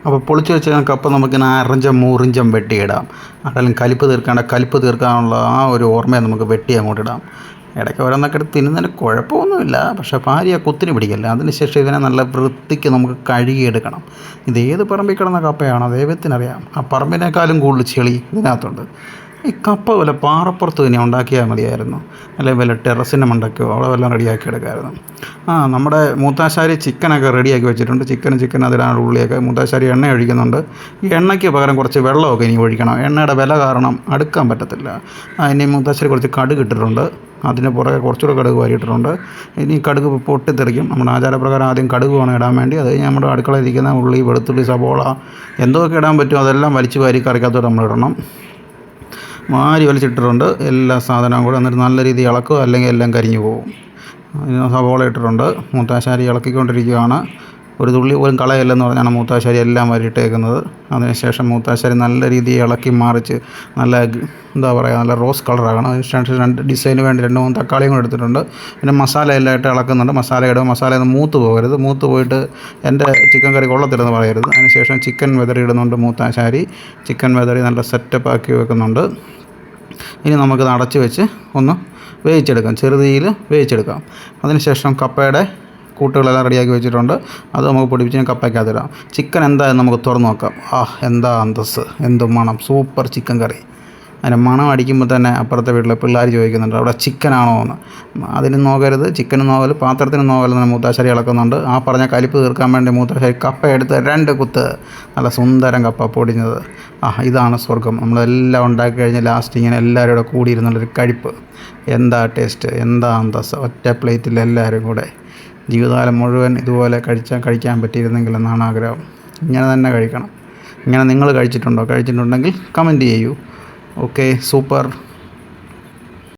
അപ്പോൾ പൊളിച്ച് വെച്ച കപ്പ നമുക്ക് 4 ഇഞ്ചം വെട്ടിയിടാം. അതെല്ലാം കലിപ്പ് തീർക്കാനുള്ള ആ ഒരു ഓർമ്മയെ നമുക്ക് വെട്ടി അങ്ങോട്ട് ഇടാം. ഇടയ്ക്ക് ഓരോന്നൊക്കെ എടുത്ത് തിന്നുന്നതിന് കുഴപ്പമൊന്നുമില്ല, പക്ഷേ ഭാര്യ കുത്തിന് പിടിക്കല്ല. അതിനുശേഷം ഇതിനെ നല്ല വൃത്തിക്ക് നമുക്ക് കഴുകിയെടുക്കണം. ഇതേത് പറമ്പിൽ കിടന്ന കപ്പയാണോ ദൈവത്തിനറിയാം. ആ പറമ്പിനേക്കാളും കൂടുതൽ ചെളി ഇതിനകത്തുണ്ട്. ഈ കപ്പ വല്ല പാറപ്പുറത്ത് തന്നെ ഉണ്ടാക്കിയാൽ മതിയായിരുന്നു, അല്ലെങ്കിൽ വല്ല ടെറസിൻ്റെ മണ്ടയ്ക്കോ അവിടെ വല്ലതും റെഡിയാക്കി എടുക്കാമായിരുന്നു. നമ്മുടെ മൂത്താശാരി ചിക്കനൊക്കെ റെഡിയാക്കി വെച്ചിട്ടുണ്ട്. ചിക്കൻ അതിടാനുള്ള ഉള്ളിയൊക്കെ മൂത്താശാരി എണ്ണ ഒഴിക്കുന്നുണ്ട്. ഈ എണ്ണയ്ക്ക് പകരം കുറച്ച് വെള്ളമൊക്കെ ഇനി ഒഴിക്കണം. എണ്ണയുടെ വില കാരണം അടുക്കാൻ പറ്റത്തില്ല. ഇനി മൂത്താശാരി കുറച്ച് കടുക് ഇട്ടിട്ടുണ്ട്. അതിന് പുറകെ കുറച്ചുകൂടെ കടുക് വാരിയിട്ടിട്ടുണ്ട്. ഇനി കടുക് പൊട്ടിത്തെറിക്കും. നമ്മുടെ ആചാരപ്രകാരം ആദ്യം കടുക് വേണം ഇടാൻ വേണ്ടി. അത് കഴിഞ്ഞ് നമ്മുടെ അടുക്കളയിൽ ഇരിക്കുന്ന ഉള്ളി, വെളുത്തുള്ളി, സബോള എന്തൊക്കെ ഇടാൻ പറ്റുമോ അതെല്ലാം വലിച്ച് വാരി കറിക്കകത്തോട്ട് നമ്മൾ ഇടണം. വാരി വലിച്ചിട്ടിട്ടുണ്ട് എല്ലാ സാധനവും കൂടെ. എന്നിട്ട് നല്ല രീതിയിൽ ഇളക്കുക, അല്ലെങ്കിൽ എല്ലാം കരിഞ്ഞു പോകും. സവോള ഇട്ടിട്ടുണ്ട്. മൂത്താശാരി ഇളക്കിക്കൊണ്ടിരിക്കുകയാണ്. ഒരു തുള്ളി പോലും കളയല്ലെന്ന് പറഞ്ഞാണ് മൂത്താശാരി എല്ലാം വരിയിട്ടേക്കുന്നത്. അതിനുശേഷം മൂത്താശാരി നല്ല രീതിയിൽ ഇളക്കി മാറിച്ച് നല്ല നല്ല റോസ് കളറാകണം. അതിനുശേഷം 2 ഡിസൈന് വേണ്ടി 2-3 തക്കാളിയും കൂടെ എടുത്തിട്ടുണ്ട്. പിന്നെ മസാല എല്ലാം ഇട്ട് ഇളക്കുന്നുണ്ട്. മസാല ഇടുക. മസാല ഒന്ന് മൂത്ത് പോകരുത്. മൂത്ത് പോയിട്ട് എൻ്റെ ചിക്കൻ കറി കൊള്ളത്തില്ലെന്ന് പറയരുത്. അതിനുശേഷം ചിക്കൻ വെതറി ഇടുന്നുണ്ട് മൂത്താശാരി. ചിക്കൻ വെതറി നല്ല സെറ്റപ്പ് ആക്കി വെക്കുന്നുണ്ട്. ഇനി നമുക്കത് അടച്ച് വെച്ച് ഒന്ന് വേവിച്ചെടുക്കാം. ചെറുതീയിൽ വേവിച്ചെടുക്കാം. അതിനുശേഷം കപ്പയുടെ കൂട്ടുകളെല്ലാം റെഡിയാക്കി വെച്ചിട്ടുണ്ട്. അത് നമുക്ക് പൊടിപ്പിച്ച് കപ്പയ്ക്കകത്തിടാം. ചിക്കൻ എന്തായാലും നമുക്ക് തുറന്ന് നോക്കാം. എന്താ അന്തസ്സ്, എന്ത് മണം! സൂപ്പർ ചിക്കൻ കറി. അതിൻ്റെ മണം അടിക്കുമ്പോൾ തന്നെ അപ്പുറത്തെ വീട്ടിലെ പിള്ളേർ ചോദിക്കുന്നുണ്ട് അവിടെ ചിക്കനാണോ എന്ന്. അതിന് നോക്കരുത്, ചിക്കനും നോക്കല്, പാത്രത്തിന് നോക്കല് തന്നെ മൂത്താശാരി ഇളക്കുന്നുണ്ട്. ആ പറഞ്ഞ കലിപ്പ് തീർക്കാൻ വേണ്ടി മൂത്താശാരി കപ്പ എടുത്ത് 2 കുത്ത് നല്ല സുന്ദരം കപ്പ പൊടിഞ്ഞത്. ഇതാണ് സ്വർഗം. നമ്മളെല്ലാം ഉണ്ടാക്കി കഴിഞ്ഞ് ലാസ്റ്റ് ഇങ്ങനെ എല്ലാവരും കൂടെ കൂടിയിരുന്നുള്ളൊരു കഴിപ്പ്. എന്താ ടേസ്റ്റ്, എന്താ അന്തസ്സ്! ഒറ്റ പ്ലേറ്റിൽ എല്ലാവരും കൂടെ ജീവിതകാലം മുഴുവൻ ഇതുപോലെ കഴിക്കാൻ പറ്റിയിരുന്നെങ്കിൽ എന്നാണ് ആഗ്രഹം. ഇങ്ങനെ തന്നെ കഴിക്കണം. ഇങ്ങനെ നിങ്ങൾ കഴിച്ചിട്ടുണ്ടെങ്കിൽ കമൻറ്റ് ചെയ്യൂ. Okay, super.